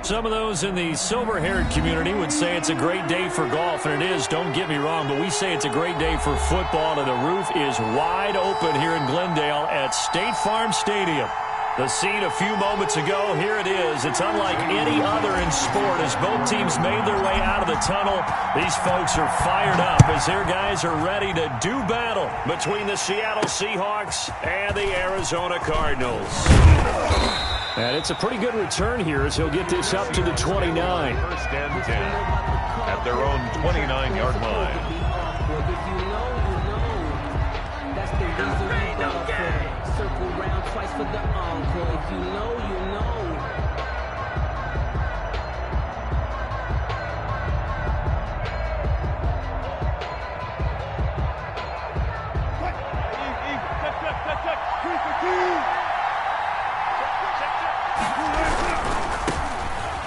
Some of those in the silver-haired community would say it's a great day for golf, and it is, don't get me wrong, but we say it's a great day for football, and the roof is wide open here in Glendale at State Farm Stadium. The scene a few moments ago, here it is. It's unlike any other in sport as both teams made their way out of the tunnel. These folks are fired up as their guys are ready to do battle between the Seattle Seahawks and the Arizona Cardinals. And it's a pretty good return here as he'll get this up to the 29. First and 10 at their own 29-yard line. Circle round twice for the encore. If you know, you know.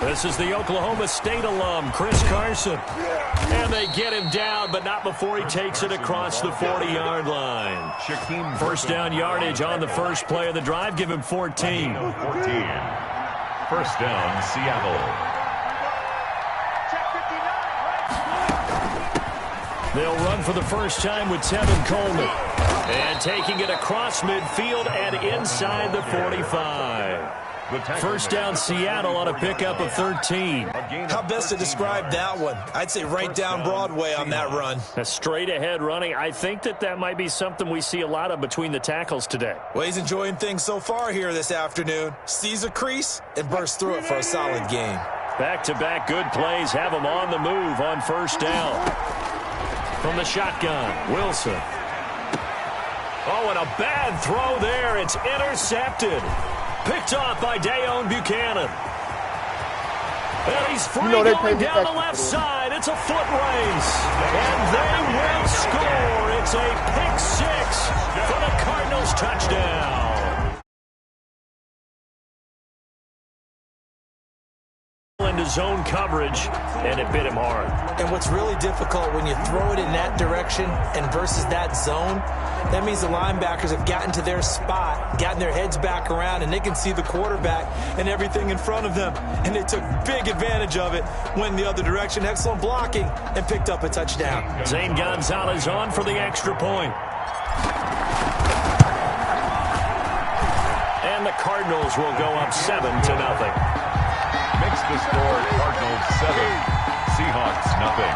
This is the Oklahoma State alum, Chris Carson. And they get him down, but not before he takes it across the 40-yard line. First down yardage on the first play of the drive. Give him 14. 14. First down, Seattle. They'll run for the first time with Tevin Coleman. And taking it across midfield and inside the 45. First down Seattle on a pickup of 13. How best to describe that one? I'd say right down Broadway on that run. A straight ahead running. I think that might be something we see a lot of between the tackles today. Well, he's enjoying things so far here this afternoon. Sees a crease and bursts through it for a solid gain. Back-to-back good plays have him on the move on first down. From the shotgun, Wilson. Oh, and a bad throw there. It's intercepted. Picked off by Dayon Buchanan. And he's free going down the left side. It's a foot race. And they will score. It's a pick six for the Cardinals touchdown. Into zone coverage, and it bit him hard. And what's really difficult when you throw it in that direction and versus that zone, that means the linebackers have gotten to their spot, gotten their heads back around, and they can see the quarterback and everything in front of them. And they took big advantage of it, went the other direction, excellent blocking, and picked up a touchdown. Zane Gonzalez on for the extra point. And the Cardinals will go up 7-0. Makes the score Cardinals 7, Seahawks nothing.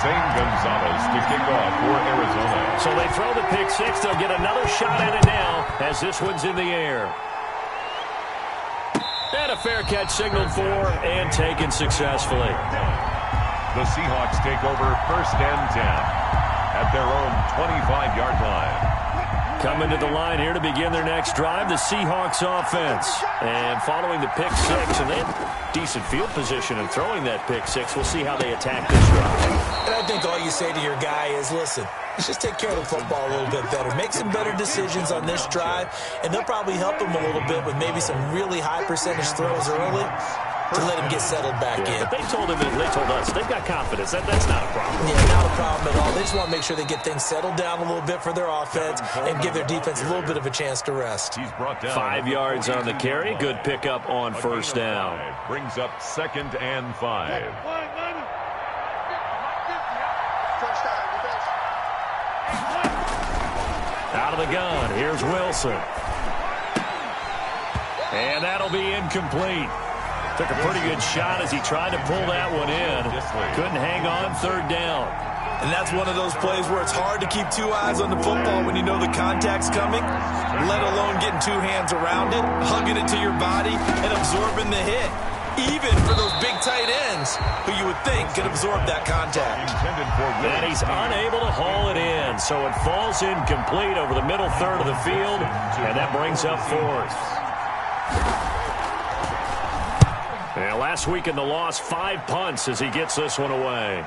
Zane Gonzalez to kick off for Arizona. So they throw the pick six. They'll get another shot at it now as this one's in the air. And a fair catch signaled for and taken successfully. The Seahawks take over first and 10 at their own 25-yard line. Coming to the line here to begin their next drive, the Seahawks offense. And following the pick six, and they have decent field position in throwing that pick six. We'll see how they attack this drive. And I think all you say to your guy is, listen, let's just take care of the football a little bit better. Make some better decisions on this drive, and they'll probably help him a little bit with maybe some really high percentage throws early to let him get settled back in. But they told him, and they told us, they've got confidence. That's not a problem. Yeah, not a problem at all. They just want to make sure they get things settled down a little bit for their offense and give their defense a little bit of a chance to rest. He's brought down 5 yards on the carry. Good pickup on first down. Brings up 2nd and 5. Out of the gun, here's Wilson. And that'll be incomplete. Took a pretty good shot as he tried to pull that one in. Couldn't hang on third down. And that's one of those plays where it's hard to keep two eyes on the football when you know the contact's coming, let alone getting two hands around it, hugging it to your body, and absorbing the hit. Even for those big tight ends who you would think could absorb that contact. And he's unable to haul it in, so it falls incomplete over the middle third of the field, and that brings up fourth. And last week in the loss, 5 punts as he gets this one away.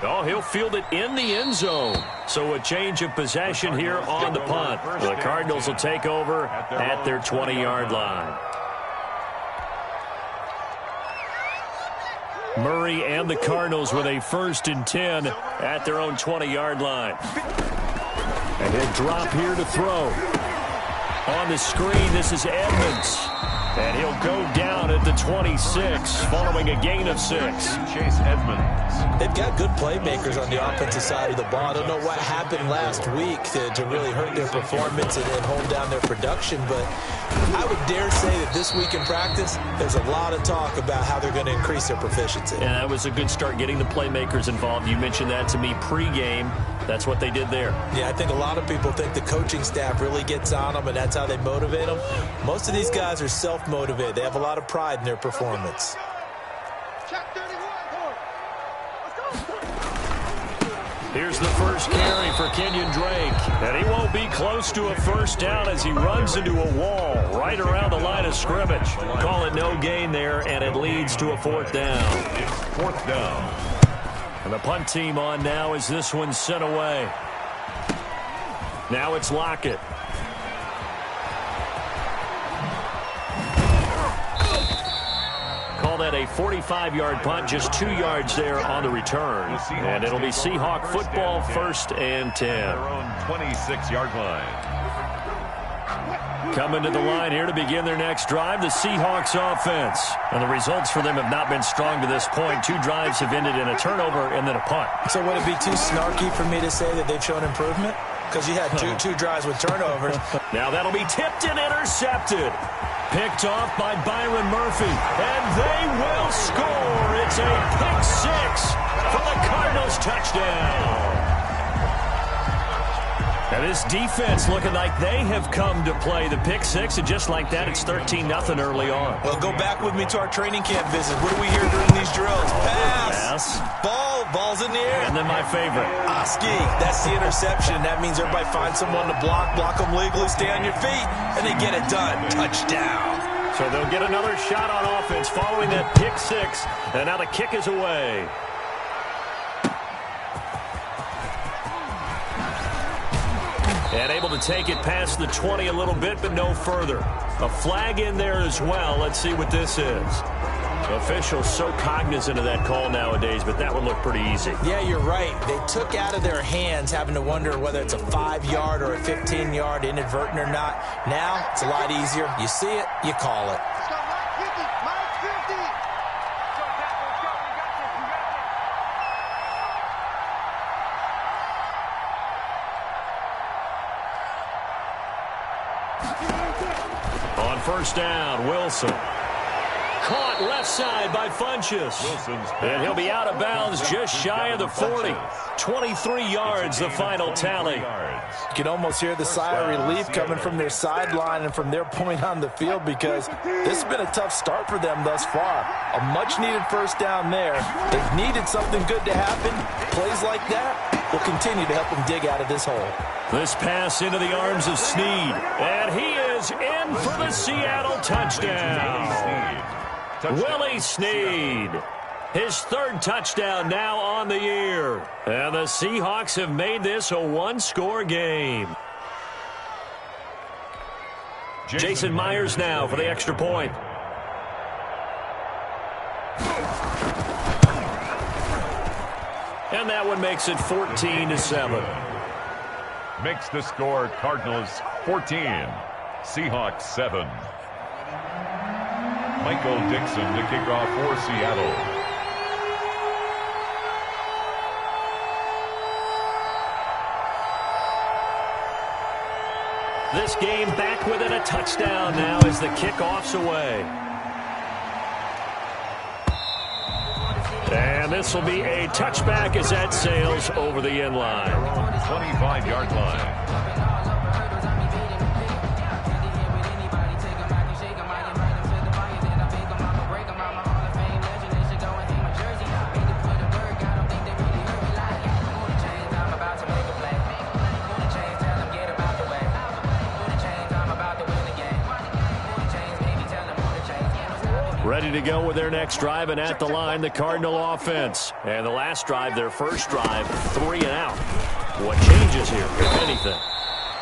Oh, he'll field it in the end zone. So a change of possession here on the punt. The Cardinals will take over at their 20-yard line. Murray and the Cardinals with a 1st and 10 at their own 20-yard line. And he'll drop here to throw. On the screen, this is Edmonds. And he'll go down at the 26 following a gain of 6. Chase Edmonds. They've got good playmakers on the offensive side of the ball. I don't know what happened last week to really hurt their performance and hold down their production, but I would dare say that this week in practice, there's a lot of talk about how they're going to increase their proficiency. Yeah, that was a good start getting the playmakers involved. You mentioned that to me pregame. That's what they did there. Yeah, I think a lot of people think the coaching staff really gets on them, and that's how they motivate them. Most of these guys are self-motivated. They have a lot of pride in their performance. Here's the first carry for Kenyon Drake. And he won't be close to a 1st down as he runs into a wall right around the line of scrimmage. Call it no gain there, and it leads to a 4th down. It's 4th down. And the punt team on now as this one's sent away. Now it's Lockett. Call that a 45-yard punt, just 2 yards there on the return. And it'll be Seahawk football, 1st and 10. Their own 26-yard line. Coming to the line here to begin their next drive, the Seahawks offense. And the results for them have not been strong to this point. 2 drives have ended in a turnover and then a punt. So would it be too snarky for me to say that they've shown improvement? Because you had two drives with turnovers. Now that'll be tipped and intercepted. Picked off by Byron Murphy. And they will score. It's a pick 6 for the Cardinals touchdown. And this defense looking like they have come to play the pick 6, and just like that, it's 13-0 early on. Well, go back with me to our training camp visit. What do we hear during these drills? Pass. Ball's in the air. And then my favorite. Ski. That's the interception. That means everybody finds someone to block them legally, stay on your feet, and they get it done. Touchdown. So they'll get another shot on offense following that pick 6, and now the kick is away. And able to take it past the 20 a little bit, but no further. A flag in there as well. Let's see what this is. Officials so cognizant of that call nowadays, but that one looked pretty easy. Yeah, you're right. They took out of their hands having to wonder whether it's a 5-yard or a 15-yard inadvertent or not. Now, it's a lot easier. You see it, you call it. On 1st down, Wilson. Caught left side by Funchess. And he'll be out of bounds just shy of the 40. 23 yards, the final tally. You can almost hear the sigh of relief coming from their sideline and from their point on the field, because this has been a tough start for them thus far. A much-needed 1st down there. They've needed something good to happen. Plays like that will continue to help them dig out of this hole. This pass into the arms of Snead. And he is in for the Seattle touchdown. Willie Snead. His 3rd touchdown now on the year. And the Seahawks have made this a 1-score game. Jason Myers now for the extra point. And that one makes it 14-7. Makes the score Cardinals 14, Seahawks 7. Michael Dixon to kick off for Seattle. This game back within a touchdown now as the kickoff's away. And this will be a touchback as that sails over the end line. 25-yard line. Ready to go with their next drive, and at the line, the Cardinal offense. And the last drive, their first drive, 3 and out. What changes here, if anything?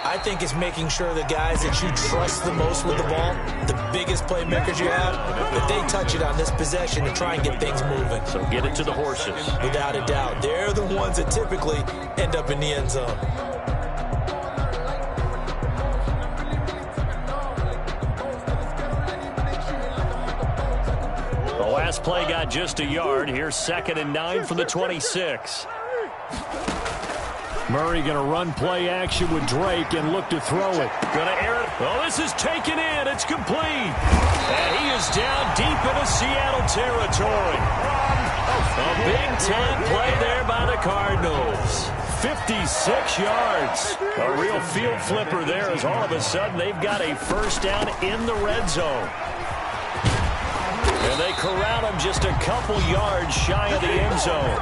I think it's making sure the guys that you trust the most with the ball, the biggest playmakers you have, that they touch it on this possession to try and get things moving. So get it to the horses. Without a doubt. They're the ones that typically end up in the end zone. The last play got just a yard. Here's 2nd and 9 from the 26. Murray going to run play action with Drake and look to throw it. Going to air it. Oh, this is taken in. It's complete. And he is down deep into Seattle territory. A Big Ten play there by the Cardinals. 56 yards. A real field flipper there as all of a sudden they've got a first down in the red zone. And they corral him just a couple yards shy of the end zone.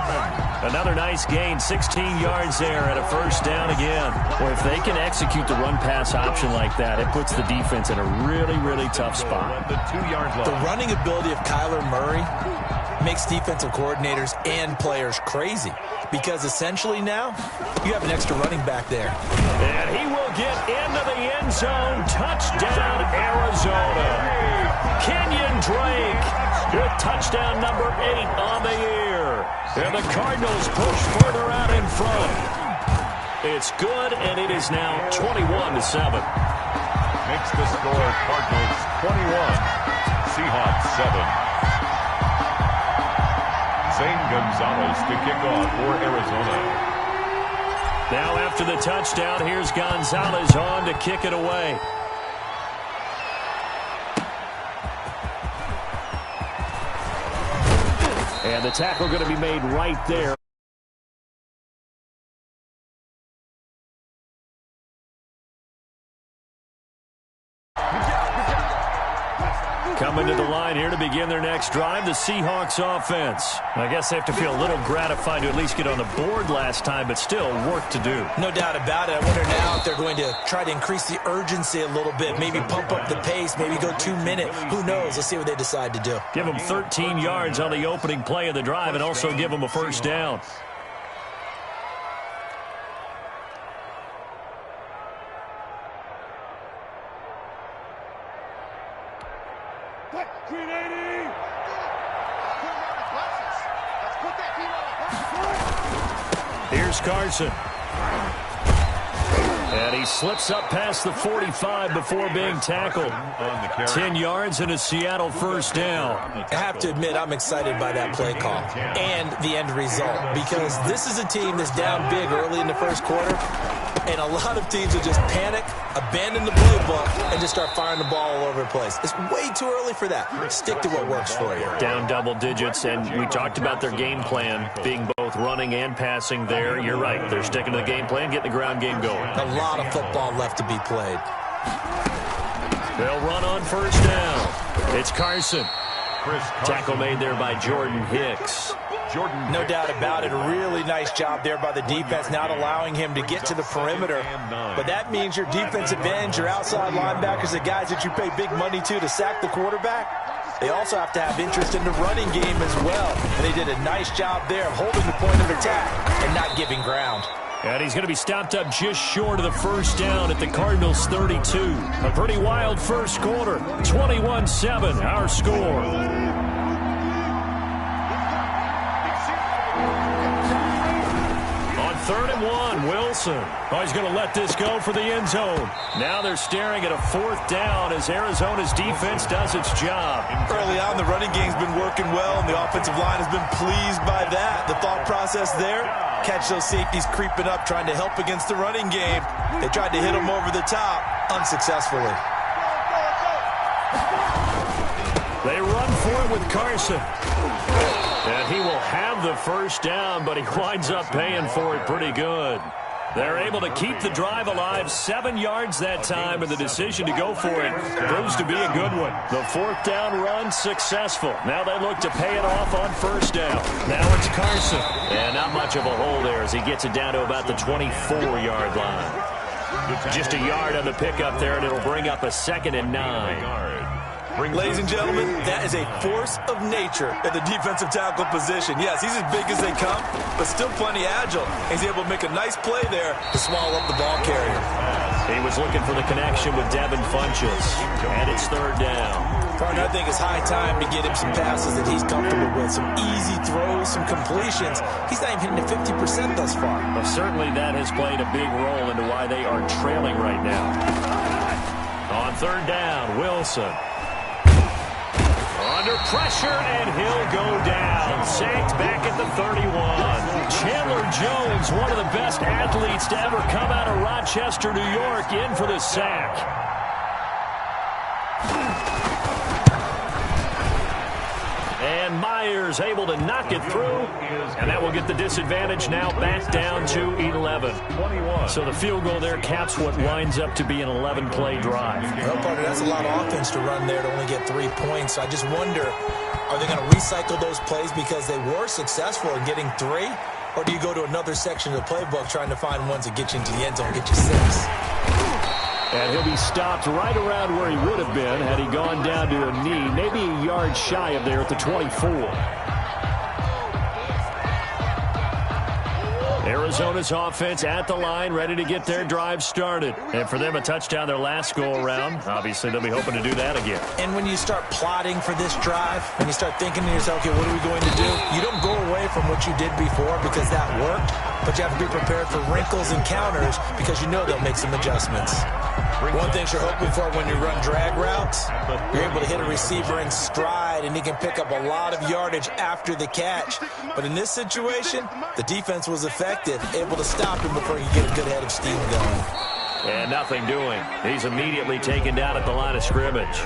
Another nice gain, 16 yards there at a first down again. Well, if they can execute the run-pass option like that, it puts the defense in a really, really tough spot. The running ability of Kyler Murray makes defensive coordinators and players crazy because essentially now you have an extra running back there. And he will get into the end zone. Touchdown, Arizona. Kenyon Drake with touchdown number 8 on the year. And the Cardinals push further out in front. It's good, and it is now 21-7. Makes the score Cardinals 21, Seahawks 7. Zane Gonzalez to kick off for Arizona. Now after the touchdown, here's Gonzalez on to kick it away. And the tackle going to be made right there. Coming to the line here to begin their next drive, the Seahawks offense. I guess they have to feel a little gratified to at least get on the board last time, but still work to do. No doubt about it. I wonder now if they're going to try to increase the urgency a little bit, maybe pump up the pace, maybe go 2-minute. Who knows? Let's see what they decide to do. Give them 13 yards on the opening play of the drive and also give them a first down. Here's Carson. And he slips up past the 45 before being tackled. 10 yards and a Seattle first down. I have to admit, I'm excited by that play call and the end result because this is a team that's down big early in the first quarter, and a lot of teams will just panic, abandon the playbook, and just start firing the ball all over the place. It's way too early for that. Stick to what works for you. Down double digits, and we talked about their game plan being both running and passing there. You're right. They're sticking to the game plan, getting the ground game going. A lot of football left to be played. They'll run on first down. It's Carson. Tackle made there by Jordan Hicks. No doubt about it. A really nice job there by the defense, not allowing him to get to the perimeter. But that means your defensive ends, your outside linebackers, the guys that you pay big money to sack the quarterback, they also have to have interest in the running game as well. And they did a nice job there of holding the point of attack and not giving ground. And he's going to be stopped up just short of the first down at the Cardinals' 32. A pretty wild first quarter. 21-7, our score. Third and 1, Wilson. Oh, he's going to let this go for the end zone. Now they're staring at a fourth down as Arizona's defense does its job. Early on, the running game's been working well, and the offensive line has been pleased by that. The thought process there, catch those safeties creeping up, trying to help against the running game. They tried to hit them over the top, unsuccessfully. They run for it with Carson. And he will have the first down, but he winds up paying for it pretty good. They're able to keep the drive alive, 7 yards that time, and the decision to go for it proves to be a good one. The fourth down run successful. Now they look to pay it off on first down. Now it's Carson. And not much of a hole there as he gets it down to about the 24-yard line. Just a yard on the pickup there, and it'll bring up a 2nd and 9. Ladies and gentlemen, that is a force of nature at the defensive tackle position. Yes, he's as big as they come, but still plenty agile. He's able to make a nice play there to swallow up the ball carrier. He was looking for the connection with Devin Funchess. And it's third down. Partner, I think it's high time to get him some passes that he's comfortable with. Some easy throws, some completions. He's not even hitting the 50% thus far. Well, certainly that has played a big role into why they are trailing right now. On third down, Wilson. Under pressure, and he'll go down. Sacked back at the 31. Chandler Jones, one of the best athletes to ever come out of Rochester, New York, in for the sack. And Myers able to knock it through, and that will get the disadvantage now back down to 11. So the field goal there caps what winds up to be an 11-play drive. Well, partner, that's a lot of offense to run there to only get 3 points. So I just wonder, are they going to recycle those plays because they were successful in getting 3? Or do you go to another section of the playbook trying to find ones that get you into the end zone, get you 6? And he'll be stopped right around where he would have been had he gone down to a knee, maybe a yard shy of there at the 24. Arizona's offense at the line, ready to get their drive started. And for them, a touchdown their last go-around. Obviously, they'll be hoping to do that again. And when you start plotting for this drive, when you start thinking to yourself, okay, what are we going to do? You don't go away from what you did before because that worked, but you have to be prepared for wrinkles and counters because you know they'll make some adjustments. One thing you're hoping for when you run drag routes, you're able to hit a receiver in stride, and he can pick up a lot of yardage after the catch. But in this situation, the defense was effective, able to stop him before he get a good head of steam going. And nothing doing. He's immediately taken down at the line of scrimmage.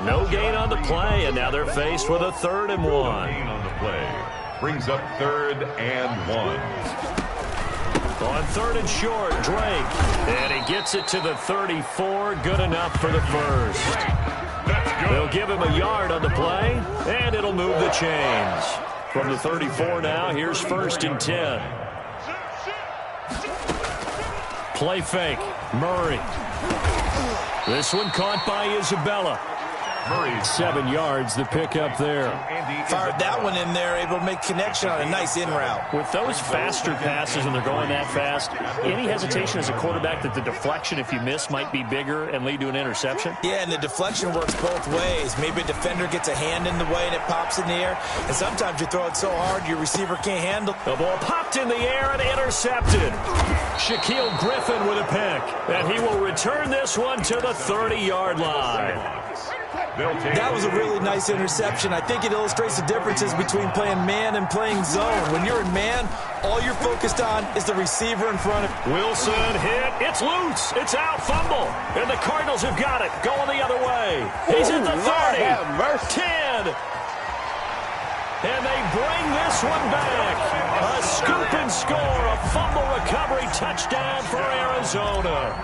No gain on the play, and now they're faced with a 3rd and 1. Gain on the play brings up 3rd and 1. On 3rd and short, Drake. And he gets it to the 34. Good enough for the first. They'll give him a yard on the play, and it'll move the chains. From the 34 now, here's 1st and 10. Play fake. Murray. This one caught by Isabella. Murray, 7 yards, the pickup there. Fired that one in there, able to make connection on a nice in route. With those faster passes and they're going that fast, any hesitation as a quarterback that the deflection, if you miss, might be bigger and lead to an interception? Yeah, and the deflection works both ways. Maybe a defender gets a hand in the way and it pops in the air. And sometimes you throw it so hard your receiver can't handle. The ball popped in the air and intercepted. Shaquille Griffin with a pick. And he will return this one to the 30-yard line. That was a really nice interception. I think it illustrates the differences between playing man and playing zone. When you're in man, all you're focused on is the receiver in front of you. Wilson hit. It's loose. It's out. Fumble. And the Cardinals have got it. Going the other way. He's at the 30. 10. And they bring this one back. A scoop and score. A fumble recovery touchdown for Arizona.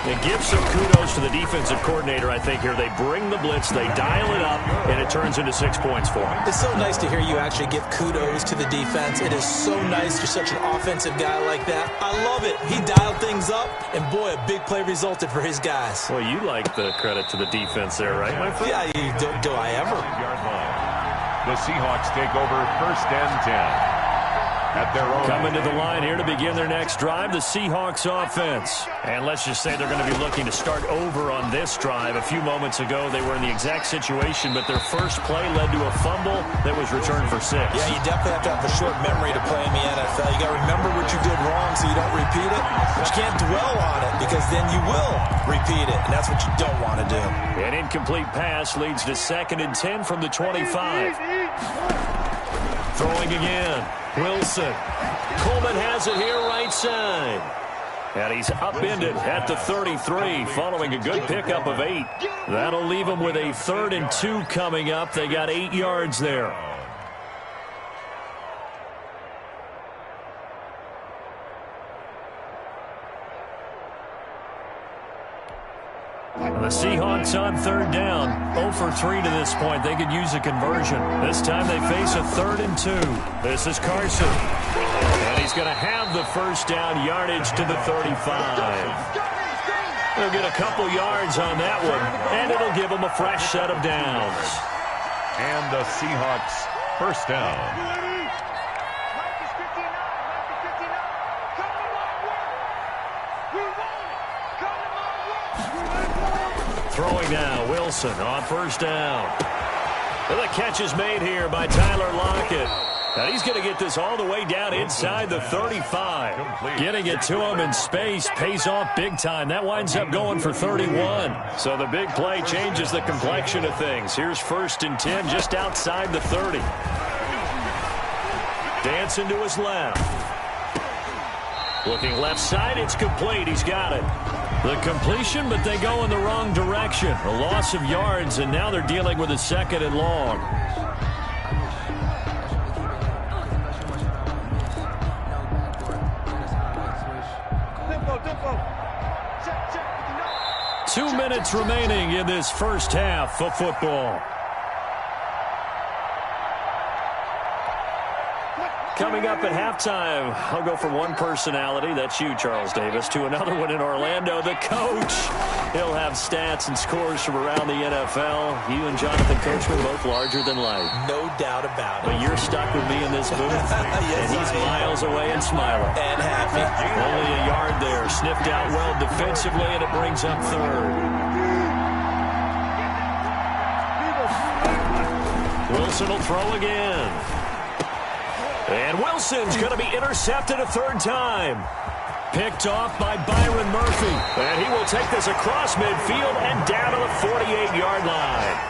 And give some kudos to the defensive coordinator, I think, here. They bring the blitz, they dial it up, and it turns into 6 points for them. It's so nice to hear you actually give kudos to the defense. It is so nice you're such an offensive guy like that. I love it. He dialed things up, and boy, a big play resulted for his guys. Well, you like the credit to the defense there, right, my friend? Yeah, do I ever? The Seahawks take over 1st and 10. At their own. Coming to the line here to begin their next drive, the Seahawks offense. And let's just say they're going to be looking to start over on this drive. A few moments ago, they were in the exact situation, but their first play led to a fumble that was returned for 6. Yeah, you definitely have to have a short memory to play in the NFL. You got to remember what you did wrong so you don't repeat it. But you can't dwell on it because then you will repeat it, and that's what you don't want to do. An incomplete pass leads to 2nd and 10 from the 25. Throwing again. Wilson. Coleman has it here right side. And he's upended at the 33 following a good pickup of 8. That'll leave him with a 3rd and 2 coming up. They got 8 yards there. The Seahawks on 3rd down. 0 for 3 to this point. They could use a conversion. This time they face a 3rd and 2. This is Carson. And he's going to have the first down, yardage to the 35. They'll get a couple yards on that one, and it'll give them a fresh set of downs. And the Seahawks first down. Throwing now, Wilson on first down. And the catch is made here by Tyler Lockett. Now he's going to get this all the way down inside the 35. Getting it to him in space pays off big time. That winds up going for 31. So the big play changes the complexion of things. Here's 1st and 10 just outside the 30. Dancing to his left. Looking left side, it's complete. He's got it. The completion, but they go in the wrong direction. A loss of yards, and now they're dealing with a 2nd and long. Check. 2 minutes remaining in this first half of football. Coming up at halftime, I'll go from one personality, that's you, Charles Davis, to another one in Orlando, the coach. He'll have stats and scores from around the NFL. You and Jonathan Coachman both larger than life. No doubt about it. But you're stuck with me in this booth, yes, and he's miles away and smiling. And happy. Only a yard there, sniffed out well defensively, and it brings up 3rd. Wilson will throw again. And Wilson's going to be intercepted a 3rd time. Picked off by Byron Murphy. And he will take this across midfield and down to the 48-yard line.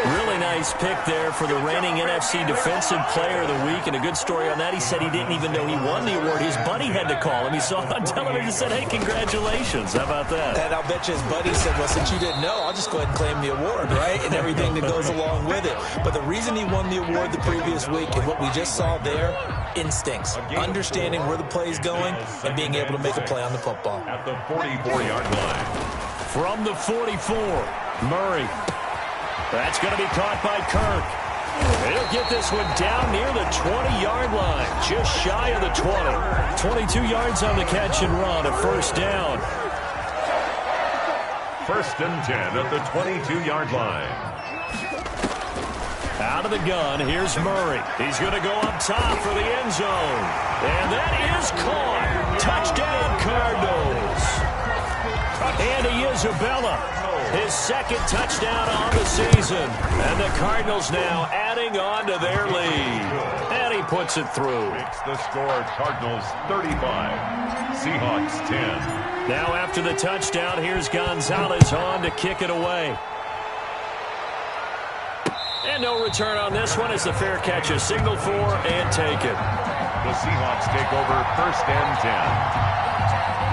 Really nice pick there for the reigning NFC Defensive Player of the Week. And a good story on that. He said he didn't even know he won the award. His buddy had to call him. He saw it on television and said, hey, congratulations. How about that? And I'll bet you his buddy said, well, since you didn't know, I'll just go ahead and claim the award, right? And everything that goes along with it. But the reason he won the award the previous week and what we just saw there, instincts, understanding where the play is going and being able to make a play on the football. At the 44-yard line. From the 44, Murray. That's going to be caught by Kirk. He'll get this one down near the 20-yard line, just shy of the 20. 22 yards on the catch and run, a 1st down. 1st and 10 at the 22-yard line. Out of the gun, here's Murray. He's going to go up top for the end zone. And that is caught. Touchdown, Cardinals. Andy Isabella. His 2nd touchdown on the season. And the Cardinals now adding on to their lead. And he puts it through. Makes the score Cardinals 35, Seahawks 10. Now after the touchdown, here's Gonzalez on to kick it away. And no return on this one as the fair catch is signaled for and taken. The Seahawks take over 1st and 10.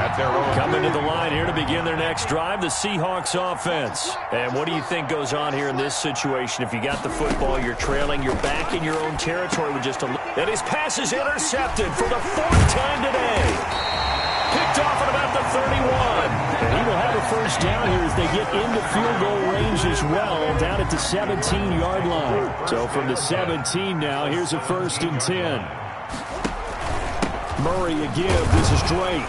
At their own coming to the line here to begin their next drive, the Seahawks offense. And what do you think goes on here in this situation? If you got the football, you're trailing, you're back in your own territory with just a... And his pass is intercepted for the 4th time today. Picked off at about the 31. And he will have a 1st down here as they get into field goal range as well, down at the 17-yard line. So from the 17 now, here's a 1st and 10. Murray again, this is Drake.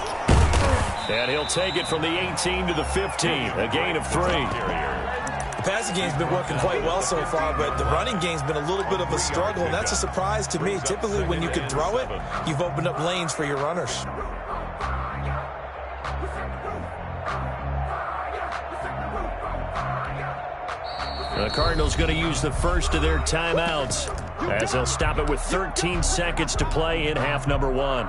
And he'll take it from the 18 to the 15, a gain of 3. The passing game's been working quite well so far, but the running game's been a little bit of a struggle, and that's a surprise to me. Typically, when you can throw it, you've opened up lanes for your runners. The Cardinals going to use the first of their timeouts as they'll stop it with 13 seconds to play in half number 1.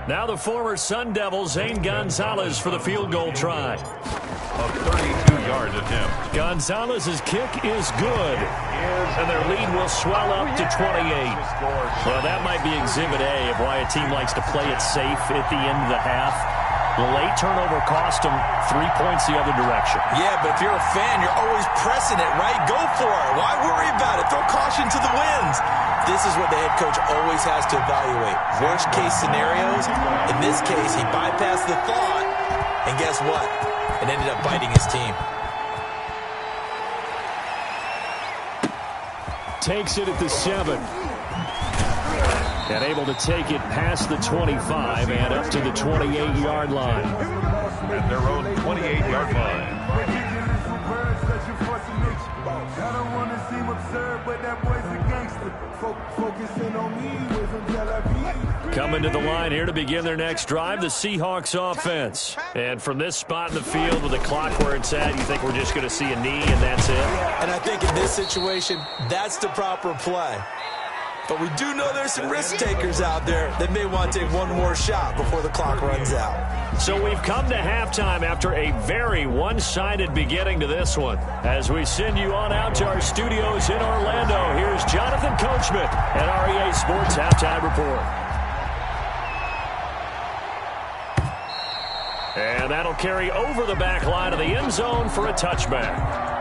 Now the former Sun Devil, Zane Gonzalez, for the field goal try. A 32-yard attempt. Gonzalez's kick is good. And their lead will swell up to 28. Well, that might be Exhibit A of why a team likes to play it safe at the end of the half. The late turnover cost them 3 points the other direction. Yeah, but if you're a fan, you're always pressing it, right? Go for it. Why worry about it? Throw caution to the winds. This is what the head coach always has to evaluate. Worst case scenarios. In this case, he bypassed the thought. And guess what? It ended up biting his team. Takes it at the 7. And able to take it past the 25 and up to the 28-yard line. At their own 28-yard line. Coming to the line here to begin their next drive, the Seahawks offense. And from this spot in the field with the clock where it's at, you think we're just going to see a knee and that's it? And I think in this situation, that's the proper play. But we do know there's some risk takers out there that may want to take one more shot before the clock runs out. So we've come to halftime after a very one-sided beginning to this one. As we send you on out to our studios in Orlando, here's Jonathan Coachman at REA Sports Halftime Report. And that'll carry over the back line of the end zone for a touchback.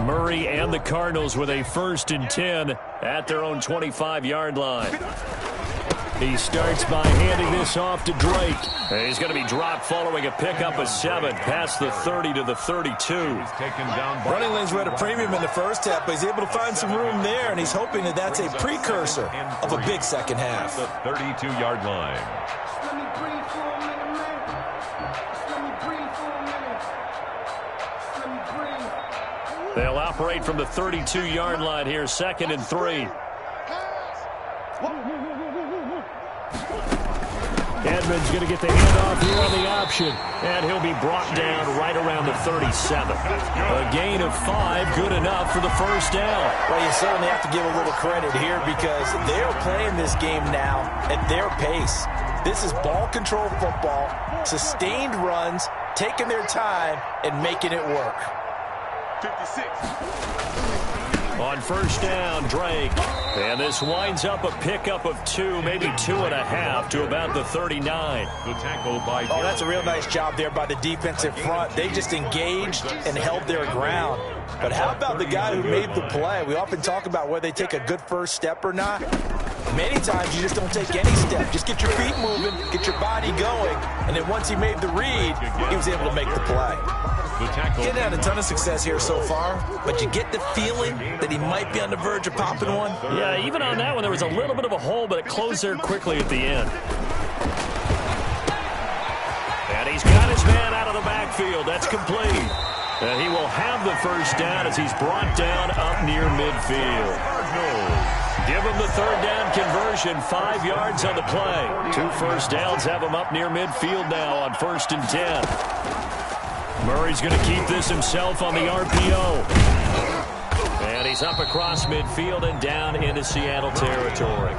Murray and the Cardinals with a 1st and 10 at their own 25-yard line. He starts by handing this off to Drake. And he's going to be dropped following a pickup of 7 past the 30 to the 32. Running lanes were at a premium in the first half, but he's able to find some room there, and he's hoping that that's a precursor of a big second half. The 32-yard line. They'll operate from the 32-yard line here, 2nd and 3. Edmonds going to get the handoff here on the option, and he'll be brought down right around the 37. A gain of 5, good enough for the 1st down. Well, you certainly have to give a little credit here because they're playing this game now at their pace. This is ball control football, sustained runs, taking their time, and making it work. 56. On 1st down, Drake. And this winds up a pickup of 2, maybe 2.5 to about the 39. The tackle by Oh, that's a real nice job there by the defensive front. They just engaged and held their ground. But how about the guy who made the play? We often talk about whether they take a good first step or not. Many times you just don't take any step. Just get your feet moving, get your body going, and then once he made the read, he was able to make the play. Getting had a ton of success here so far, but you get the feeling that he might be on the verge of popping one. Yeah, even on that one, there was a little bit of a hole, but it closed there quickly at the end. And he's got his man out of the backfield. That's complete. And he will have the 1st down as he's brought down up near midfield. Give him the 3rd down conversion, 5 yards on the play. 2 1st downs have him up near midfield now on 1st and 10. Murray's going to keep this himself on the RPO. And he's up across midfield and down into Seattle territory.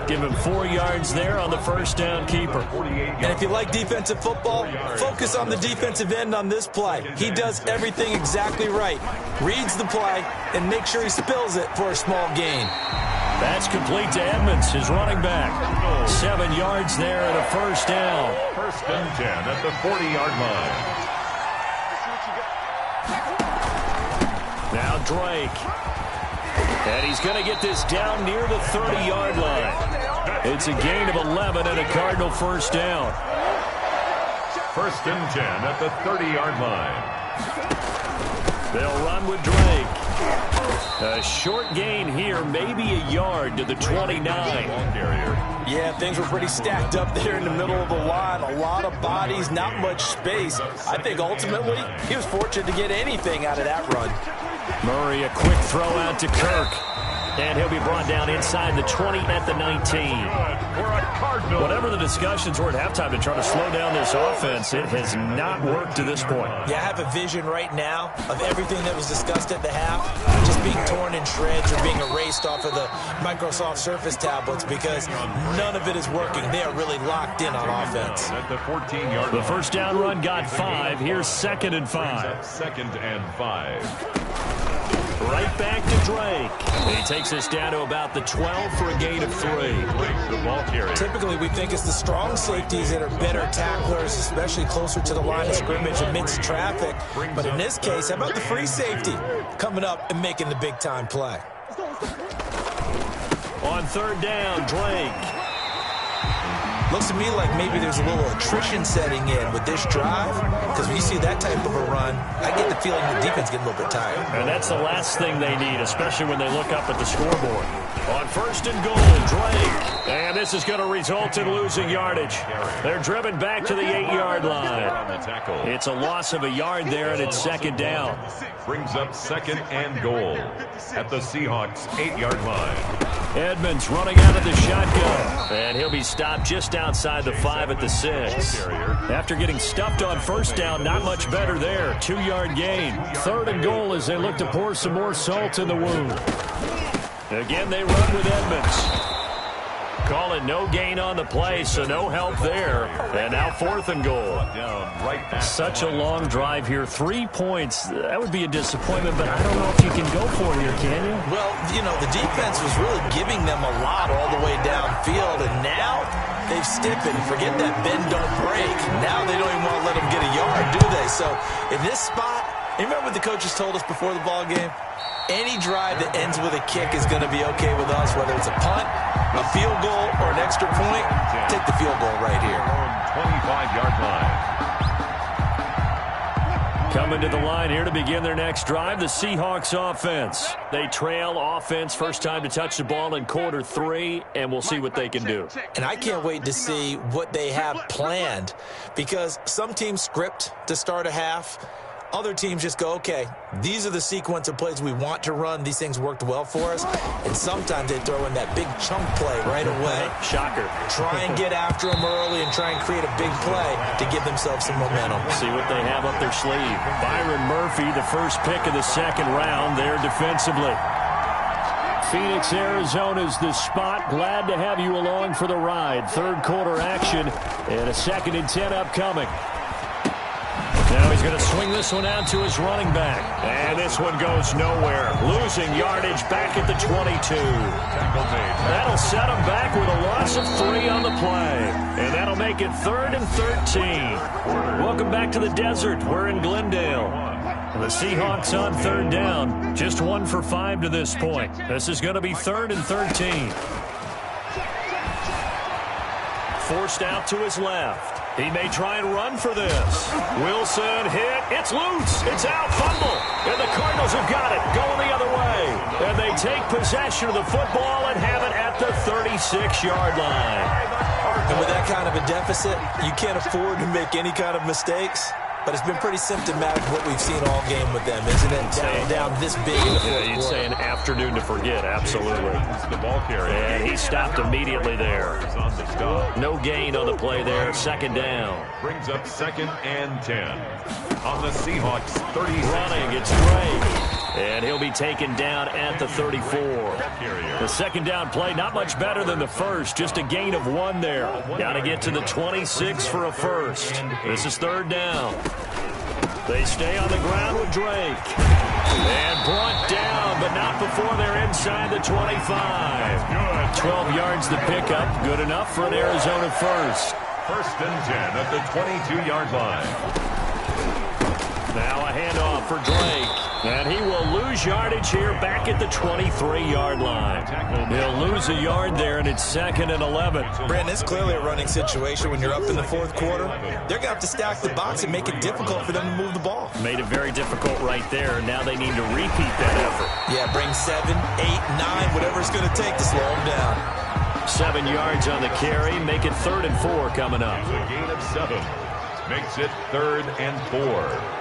Give him 4 yards there on the 1st down keeper. And if you like defensive football, focus on the defensive end on this play. He does everything exactly right. Reads the play and makes sure he spills it for a small gain. That's complete to Edmonds, his running back. 7 yards there and a 1st down. 1st and 10 at the 40-yard line. Now Drake. And he's going to get this down near the 30-yard line. It's a gain of 11 and a Cardinal 1st down. 1st and 10 at the 30-yard line. They'll run with Drake. A short gain here, maybe a yard to the 29. Yeah, things were pretty stacked up there in the middle of the line. A lot of bodies, not much space. I think ultimately he was fortunate to get anything out of that run. Murray, a quick throw out to Kirk. And he'll be brought down inside the 20 at the 19. Whatever the discussions were at halftime to try to slow down this offense, it has not worked to this point. Yeah, I have a vision right now of everything that was discussed at the half just being torn in shreds or being erased off of the Microsoft Surface tablets because none of it is working. They are really locked in on offense. At the 14-yard The 1st down run got 5. Here's 2nd and 5. 2nd and 5. Right back to Drake. He takes us down to about the 12 for a gain of 3. The ball carrier. Typically, we think it's the strong safeties that are better tacklers, especially closer to the line of scrimmage amidst traffic. But in this case, how about the free safety coming up and making the big-time play? On 3rd down, Drake. Looks to me like maybe there's a little attrition setting in with this drive, because when you see that type of a run, I get the feeling the defense getting a little bit tired. And that's the last thing they need, especially when they look up at the scoreboard. On first and goal, Drake. And this is going to result in losing yardage. They're driven back to the 8-yard line. It's a loss of a yard there, and it's second down. Brings up second and goal at the Seahawks 8-yard line. Edmonds running out of the shotgun. And he'll be stopped just outside the 5 at the 6. After getting stuffed on first down, not much better there. 2-yard gain. Third and goal as they look to pour some more salt in the wound. Again, they run with Edmonds. Call it no gain on the play, so no help there. And now fourth and goal. Such a long drive here. 3 points. That would be a disappointment, but I don't know if you can go for it here, can you? Well, you know, the defense was really giving them a lot all the way downfield, and now they've stiffened. Forget that bend, don't break. Now they don't even want to let them get a yard, do they? So in this spot, you remember what the coaches told us before the ball game? Any drive that ends with a kick is going to be okay with us, whether it's a punt, a field goal, or an extra point. Take the field goal right here. 25-yard line. Coming to the line here to begin their next drive, the Seahawks offense. They trail offense first time to touch the ball in quarter 3, and we'll see what they can do. And I can't wait to see what they have planned, because some teams script to start a half. Other teams just go, okay, these are the sequence of plays we want to run. These things worked well for us. And sometimes they throw in that big chunk play right away. Shocker. Try and get after them early and try and create a big play to give themselves some momentum. See what they have up their sleeve. Byron Murphy, the first pick of the second round there defensively. Phoenix, Arizona's the spot. Glad to have you along for the ride. Third quarter action and a 2nd and 10 upcoming. Now he's going to swing this one out to his running back. And this one goes nowhere. Losing yardage back at the 22. That'll set him back with a loss of 3 on the play. And that'll make it 3rd and 13. Welcome back to the desert. We're in Glendale. The Seahawks on 3rd down. Just 1 for 5 to this point. This is going to be 3rd and 13. Forced out to his left. He may try and run for this. Wilson hit. It's loose. It's out. Fumble. And the Cardinals have got it. Going the other way. And they take possession of the football and have it at the 36-yard line. And with that kind of a deficit, you can't afford to make any kind of mistakes. But it's been pretty symptomatic of what we've seen all game with them, isn't it? Down this big in the fourth quarter. You'd say an afternoon to forget, absolutely. The ball carrier. And he stopped immediately there. No gain on the play there, 2nd down. Brings up 2nd and 10. On the Seahawks 36. Running, it's Drake. And he'll be taken down at the 34. The 2nd down play, not much better than the first. Just a gain of 1 there. Got to get to the 26 for a first. This is 3rd down. They stay on the ground with Drake. And brought down, but not before they're inside the 25. 12 yards the pickup. Good enough for an Arizona first. 1st and 10 at the 22-yard line. Now a handoff for Drake. And he will lose yardage here back at the 23-yard line. He'll lose a yard there, and it's 2nd and 11. Brandon, it's clearly a running situation when you're up in the 4th quarter. They're going to have to stack the box and make it difficult for them to move the ball. Made it very difficult right there. Now they need to repeat that effort. Yeah, bring 7, 8, 9, whatever it's going to take to slow them down. 7 yards on the carry. Make it 3rd and 4 coming up. A gain of 7. Makes it 3rd and 4.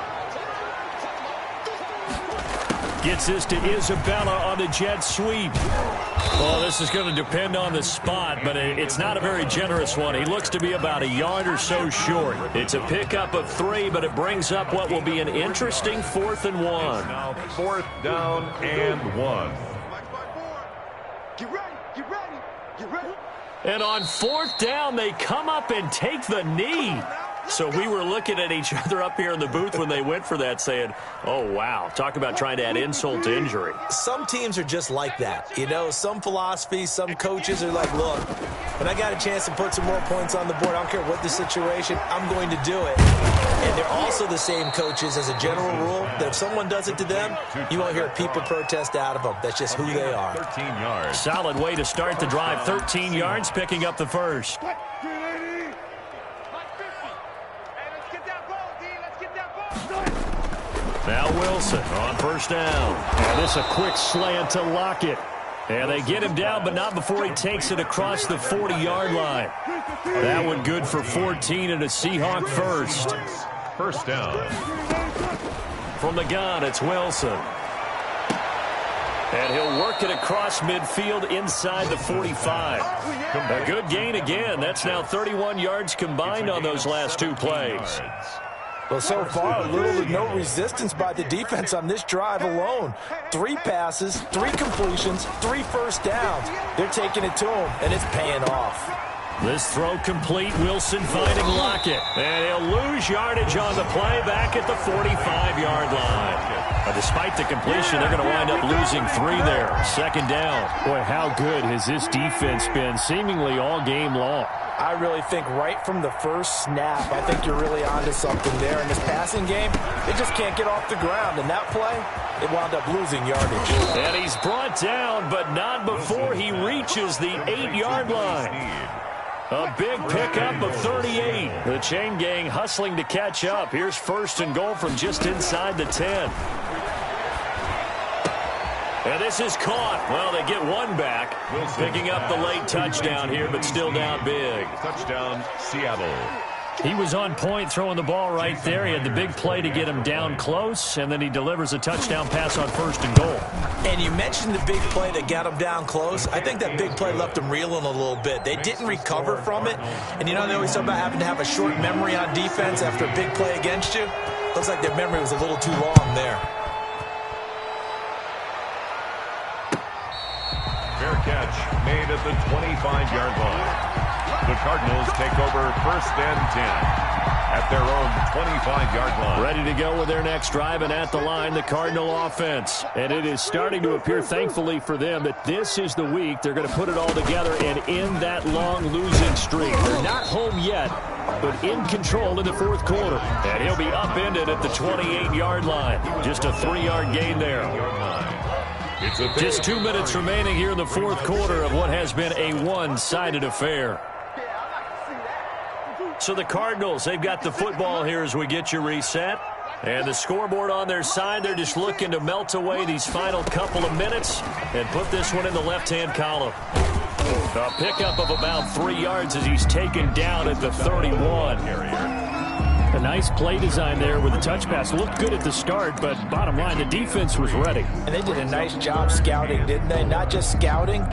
Gets this to Isabella on the jet sweep. Well, this is going to depend on the spot, but it's not a very generous one. He looks to be about a yard or so short. It's a pickup of 3, but it brings up what will be an interesting 4th and 1. Now 4th down and 1. Get ready, get ready, get ready. And on 4th down, they come up and take the knee. So we were looking at each other up here in the booth when they went for that saying, oh, wow, talk about trying to add insult to injury. Some teams are just like that. You know, some philosophies, some coaches are like, look, when I got a chance to put some more points on the board, I don't care what the situation, I'm going to do it. And they're also the same coaches as a general rule that if someone does it to them, you won't hear people protest out of them. That's just who they are. 13 yards. Solid way to start the drive. 13 yards, picking up the first. Let's Now Wilson on 1st down. And this a quick slant to Lockett. And they get him down, but not before he takes it across the 40-yard line. That one good for 14 and a Seahawk first. First down. From the gun, it's Wilson. And he'll work it across midfield inside the 45. A good gain again. That's now 31 yards combined on those last two plays. Well, so far, little to no resistance by the defense on this drive alone. 3 passes, 3 completions, 3 first downs. They're taking it to him, and it's paying off. This throw complete. Wilson finding Lockett. And he'll lose yardage on the play back at the 45-yard line. But despite the completion, they're going to wind up losing 3 there. Second down. Boy, how good has this defense been seemingly all game long? I really think right from the first snap, I think you're really onto something there. In this passing game, they just can't get off the ground. And that play, it wound up losing yardage. And he's brought down, but not before he reaches the 8-yard line. A big pickup of 38. The chain gang hustling to catch up. Here's first and goal from just inside the 10. And this is caught. Well, they get one back. Picking up the late touchdown here, but still down big. Touchdown, Seattle. He was on point throwing the ball right there. He had the big play to get him down close, and then he delivers a touchdown pass on first and goal. And you mentioned the big play that got him down close. I think that big play left him reeling a little bit. They didn't recover from it. And you know, they always talk about having to have a short memory on defense after a big play against you. Looks like their memory was a little too long there. Fair catch made at the 25-yard line. The Cardinals take over first and 10 at their own 25-yard line. Ready to go with their next drive, and at the line, the Cardinal offense. And it is starting to appear, thankfully for them, that this is the week they're going to put it all together and end that long losing streak. They're not home yet, but in control in the fourth quarter. And he'll be upended at the 28-yard line. Just a 3-yard gain there. Just 2 minutes remaining here in the fourth quarter of what has been a one-sided affair. So the Cardinals, they've got the football here as we get you reset. And the scoreboard on their side, they're just looking to melt away these final couple of minutes and put this one in the left-hand column. A pickup of about 3 yards as he's taken down at the 31. A nice play design there with the touch pass. Looked good at the start, but bottom line, the defense was ready. And they did a nice job scouting, didn't they? Not just scouting,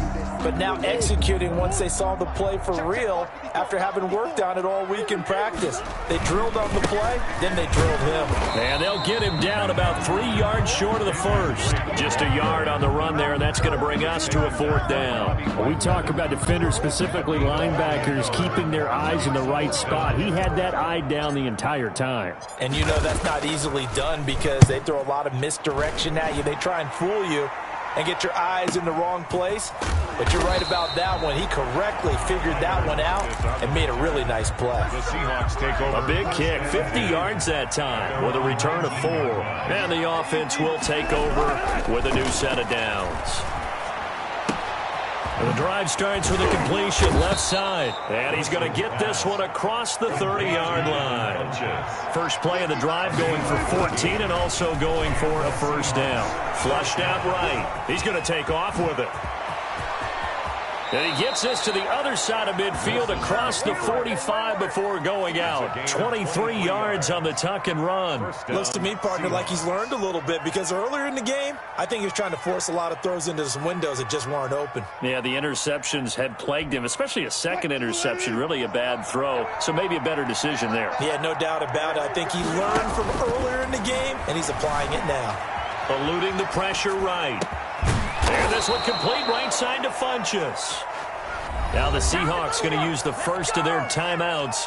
but now executing once they saw the play for real after having worked on it all week in practice. They drilled on the play, then they drilled him. And they'll get him down about 3 yards short of the first. Just a yard on the run there, and that's going to bring us to a fourth down. We talk about defenders, specifically linebackers, keeping their eyes in the right spot. He had that eye down the entire time. And you know that's not easily done because they throw a lot of misdirection at you. They try and fool you and get your eyes in the wrong place. But you're right about that one. He correctly figured that one out and made a really nice play. The Seahawks take over. A big kick, 50 yards that time with a return of 4. And the offense will take over with a new set of downs. The drive starts with a completion left side. And he's going to get this one across the 30-yard line. First play of the drive going for 14 and also going for a first down. Flushed out right. He's going to take off with it. And he gets this to the other side of midfield across the 45 before going out. 23 yards on the tuck and run. Looks to me, partner, like he's learned a little bit because earlier in the game, I think he was trying to force a lot of throws into some windows that just weren't open. Yeah, the interceptions had plagued him, especially a second interception, really a bad throw. So maybe a better decision there. Yeah, no doubt about it. I think he learned from earlier in the game, and he's applying it now. Eluding the pressure right. And this one complete right side to Funchess. Now the Seahawks going to use the first of their timeouts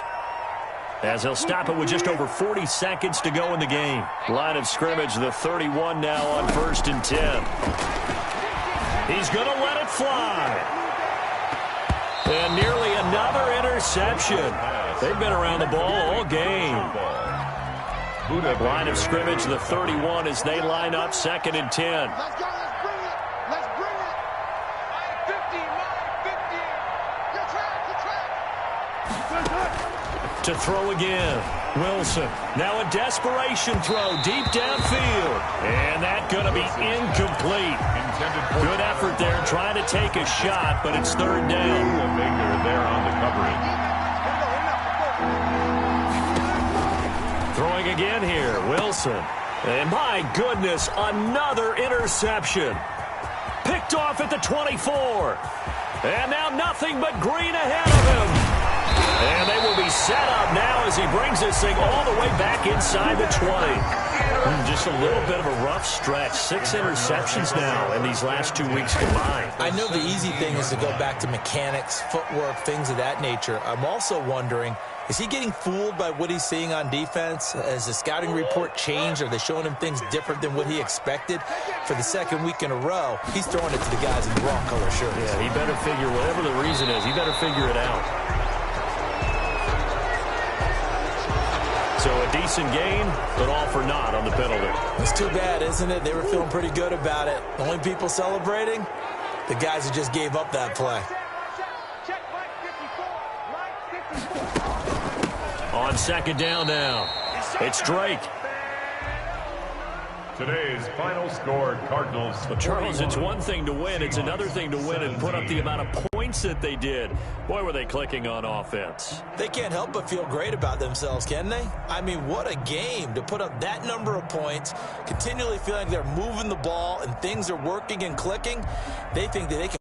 as they'll stop it with just over 40 seconds to go in the game. Line of scrimmage, the 31 now on first and 10. He's going to let it fly. And nearly another interception. They've been around the ball all game. Line of scrimmage, the 31 as they line up second and 10. Let's go. Let's bring it. 50, 50. Good track. to throw again. Wilson, now a desperation throw deep downfield. And that's going to be incomplete. Good effort there trying to take a shot, but it's third down. Baker there on the coverage. Throwing again here, Wilson. And my goodness, another interception. Picked off at the 24. And now nothing but green ahead of him. And they will be set up now as he brings this thing all the way back inside the 20. Just a little bit of a rough stretch. 6 interceptions now in these last 2 weeks combined. I know the easy thing is to go back to mechanics, footwork, things of that nature. I'm also wondering, is he getting fooled by what he's seeing on defense? Has the scouting report changed? Are they showing him things different than what he expected? For the second week in a row, he's throwing it to the guys in the wrong color shirts. Yeah, he better figure, whatever the reason is, he better figure it out. So a decent gain, but all for naught on the penalty. It's too bad, isn't it? They were feeling pretty good about it. The only people celebrating? The guys who just gave up that play. On second down now, it's Drake. Today's final score, Cardinals. But Charles, it's one thing to win. It's another thing to win and put up the amount of points that they did. Boy, were they clicking on offense. They can't help but feel great about themselves, can they? I mean, what a game to put up that number of points, continually feeling like they're moving the ball and things are working and clicking. They think that they can